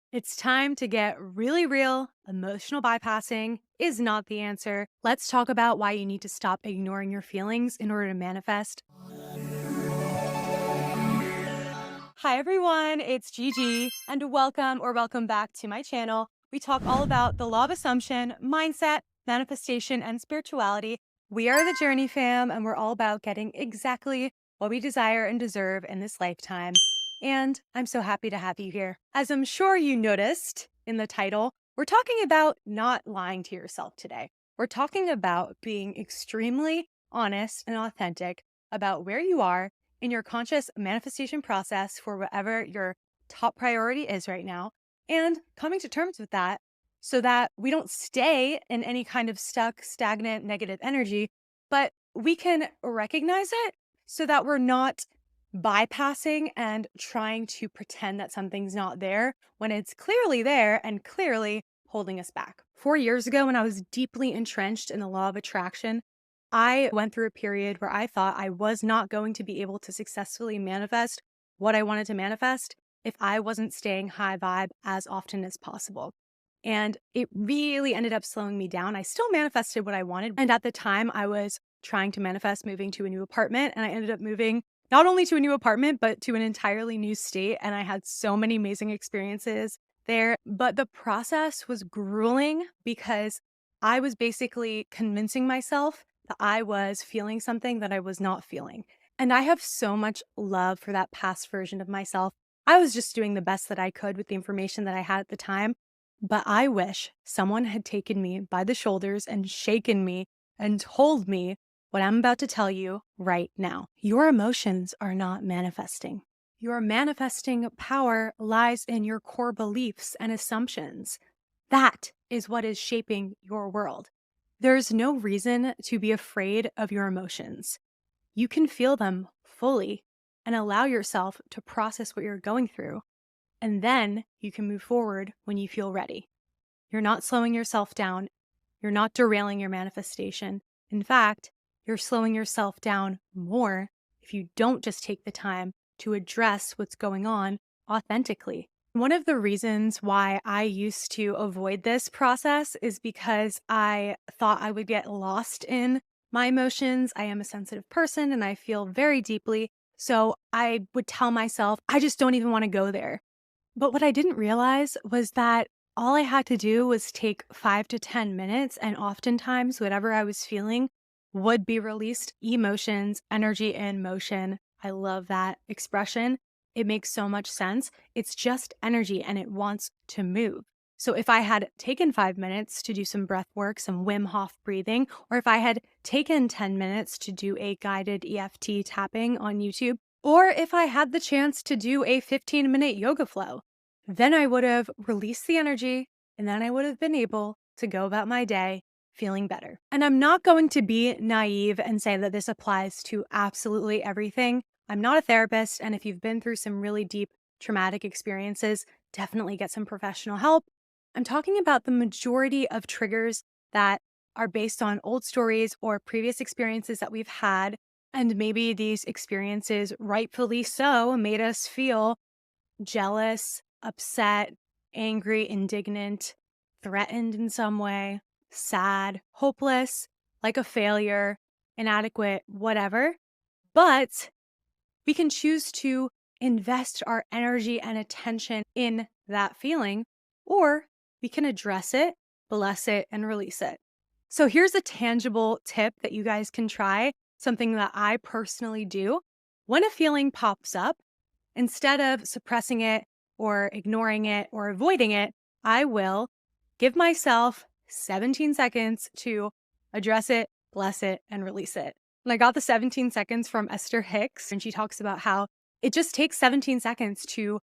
It's time to get really real. Emotional bypassing is not the answer. Let's talk about why you need to stop ignoring your feelings in order to manifest. Hi, everyone. It's Gigi, and welcome back to my channel. We talk all about the law of assumption, mindset, manifestation, and spirituality. We are the Journey fam, and we're all about getting exactly what we desire and deserve in this lifetime. And I'm so happy to have you here. As I'm sure you noticed in the title, we're talking about not lying to yourself today. We're talking about being extremely honest and authentic about where you are in your conscious manifestation process for whatever your top priority is right now, and coming to terms with that so that we don't stay in any kind of stuck, stagnant, negative energy, but we can recognize it so that we're not bypassing and trying to pretend that something's not there when it's clearly there and clearly holding us back. 4 years ago, when I was deeply entrenched in the law of attraction, I went through a period where I thought I was not going to be able to successfully manifest what I wanted to manifest if I wasn't staying high vibe as often as possible. And it really ended up slowing me down. I still manifested what I wanted. And at the time, I was trying to manifest moving to a new apartment. And I ended up moving not only to a new apartment, but to an entirely new state. And I had so many amazing experiences there. But the process was grueling because I was basically convincing myself that I was feeling something that I was not feeling. And I have so much love for that past version of myself. I was just doing the best that I could with the information that I had at the time. But I wish someone had taken me by the shoulders and shaken me and told me what I'm about to tell you right now. Your emotions are not manifesting. Your manifesting power lies in your core beliefs and assumptions. That is what is shaping your world. There's no reason to be afraid of your emotions. You can feel them fully and allow yourself to process what you're going through. And then you can move forward when you feel ready. You're not slowing yourself down. You're not derailing your manifestation. In fact, you're slowing yourself down more if you don't just take the time to address what's going on authentically. One of the reasons why I used to avoid this process is because I thought I would get lost in my emotions. I am a sensitive person and I feel very deeply. So I would tell myself, I just don't even want to go there. But what I didn't realize was that all I had to do was take 5 to 10 minutes, and oftentimes, whatever I was feeling would be released. Emotions, energy in motion. I love that expression. It makes so much sense. It's just energy and it wants to move. So if I had taken 5 minutes to do some breath work, some Wim Hof breathing, or if I had taken 10 minutes to do a guided EFT tapping on YouTube, or if I had the chance to do a 15-minute yoga flow, then I would have released the energy and then I would have been able to go about my day feeling better. And I'm not going to be naive and say that this applies to absolutely everything. I'm not a therapist. And if you've been through some really deep traumatic experiences, definitely get some professional help. I'm talking about the majority of triggers that are based on old stories or previous experiences that we've had. And maybe these experiences, rightfully so, made us feel jealous, upset, angry, indignant, threatened in some way, sad, hopeless, like a failure, inadequate, whatever. But we can choose to invest our energy and attention in that feeling, or we can address it, bless it, and release it. So here's a tangible tip that you guys can try, something that I personally do. When a feeling pops up, instead of suppressing it or ignoring it or avoiding it, I will give myself 17 seconds to address it, bless it, and release it. And I got the 17 seconds from Esther Hicks, and she talks about how it just takes 17 seconds to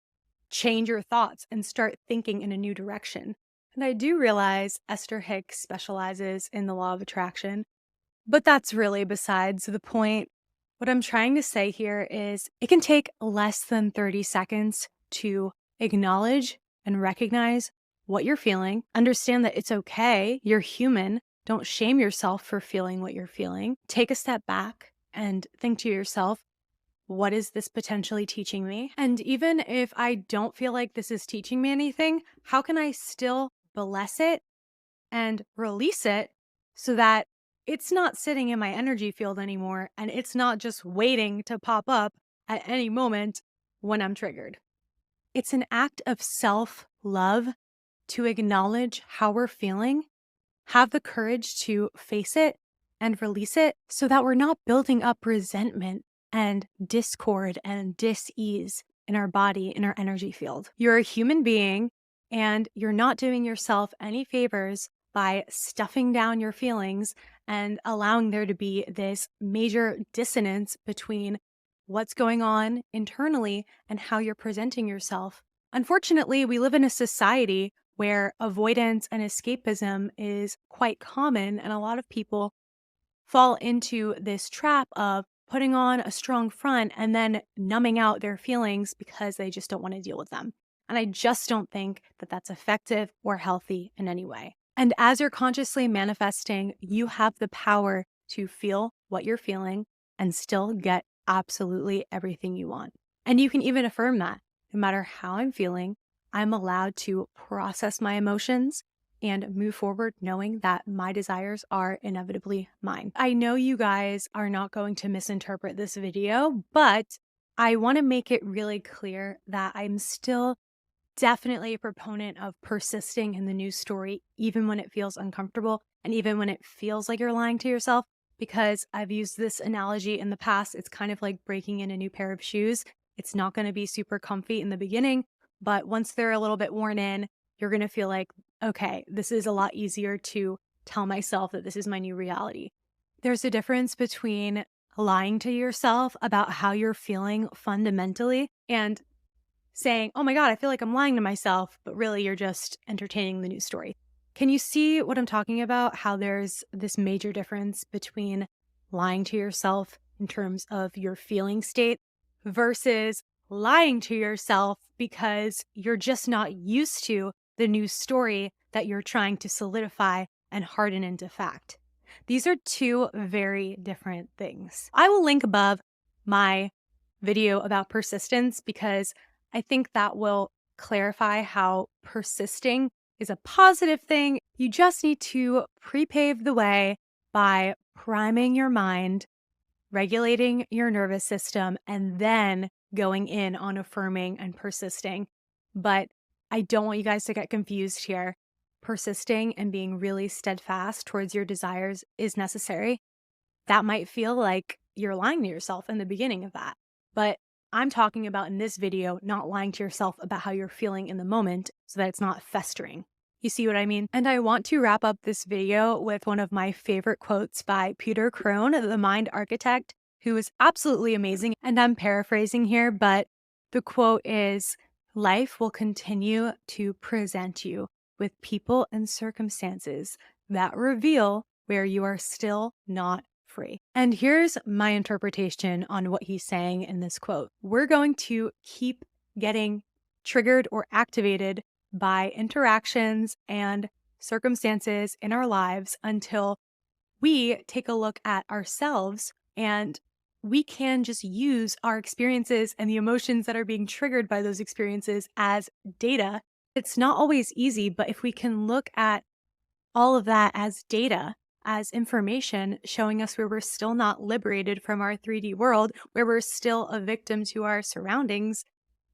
change your thoughts and start thinking in a new direction. And I do realize Esther Hicks specializes in the law of attraction, but that's really besides the point. What I'm trying to say here is it can take less than 30 seconds to acknowledge and recognize what you're feeling. Understand that it's okay. You're human. Don't shame yourself for feeling what you're feeling. Take a step back and think to yourself, what is this potentially teaching me? And even if I don't feel like this is teaching me anything, how can I still bless it and release it so that it's not sitting in my energy field anymore and it's not just waiting to pop up at any moment when I'm triggered? It's an act of self love to acknowledge how we're feeling, have the courage to face it and release it so that we're not building up resentment and discord and dis-ease in our body, in our energy field. You're a human being and you're not doing yourself any favors by stuffing down your feelings and allowing there to be this major dissonance between what's going on internally and how you're presenting yourself. Unfortunately, we live in a society where avoidance and escapism is quite common, and a lot of people fall into this trap of putting on a strong front and then numbing out their feelings because they just don't want to deal with them. And I just don't think that that's effective or healthy in any way. And as you're consciously manifesting, you have the power to feel what you're feeling and still get absolutely everything you want. And you can even affirm that no matter how I'm feeling, I'm allowed to process my emotions and move forward knowing that my desires are inevitably mine. I know you guys are not going to misinterpret this video, but I want to make it really clear that I'm still definitely a proponent of persisting in the news story, even when it feels uncomfortable and even when it feels like you're lying to yourself, because I've used this analogy in the past. It's kind of like breaking in a new pair of shoes. It's not going to be super comfy in the beginning, but once they're a little bit worn in, you're going to feel like, okay, this is a lot easier to tell myself that this is my new reality. There's a difference between lying to yourself about how you're feeling fundamentally and saying, oh my God, I feel like I'm lying to myself, but really you're just entertaining the news story. Can you see what I'm talking about? How there's this major difference between lying to yourself in terms of your feeling state versus lying to yourself because you're just not used to the news story that you're trying to solidify and harden into fact. These are two very different things. I will link above my video about persistence because I think that will clarify how persisting is a positive thing. You just need to prepave the way by priming your mind, regulating your nervous system, and then going in on affirming and persisting. But I don't want you guys to get confused here. Persisting and being really steadfast towards your desires is necessary. That might feel like you're lying to yourself in the beginning of that. But I'm talking about in this video, not lying to yourself about how you're feeling in the moment so that it's not festering. You see what I mean? And I want to wrap up this video with one of my favorite quotes by Peter Crone, the mind architect, who is absolutely amazing. And I'm paraphrasing here, but the quote is, "Life will continue to present you with people and circumstances that reveal where you are still not free." And here's my interpretation on what he's saying in this quote. We're going to keep getting triggered or activated by interactions and circumstances in our lives until we take a look at ourselves and we can just use our experiences and the emotions that are being triggered by those experiences as data. It's not always easy, but if we can look at all of that as data, as information showing us where we're still not liberated from our 3D world, where we're still a victim to our surroundings,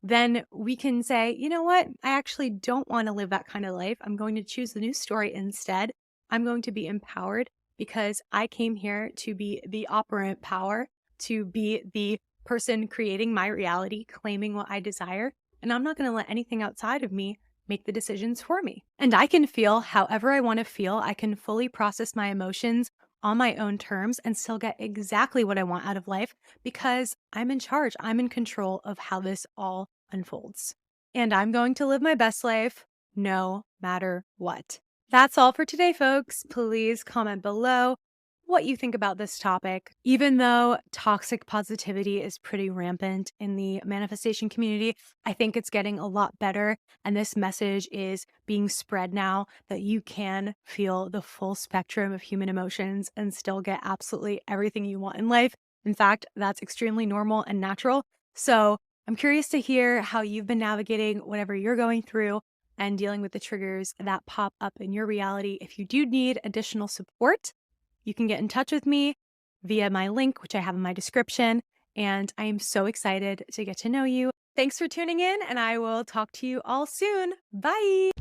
then we can say, you know what? I actually don't want to live that kind of life. I'm going to choose the news story instead. I'm going to be empowered because I came here to be the operant power, to be the person creating my reality, claiming what I desire. And I'm not going to let anything outside of me make the decisions for me. And I can feel however I want to feel. I can fully process my emotions on my own terms and still get exactly what I want out of life because I'm in charge. I'm in control of how this all unfolds. And I'm going to live my best life no matter what. That's all for today, folks. Please comment below what you think about this topic. Even though toxic positivity is pretty rampant in the manifestation community, I think it's getting a lot better. And this message is being spread now that you can feel the full spectrum of human emotions and still get absolutely everything you want in life In fact, that's extremely normal and natural. So I'm curious to hear how you've been navigating whatever you're going through and dealing with the triggers that pop up in your reality. If you do need additional support, you can get in touch with me via my link, which I have in my description. And I am so excited to get to know you. Thanks for tuning in, and I will talk to you all soon. Bye.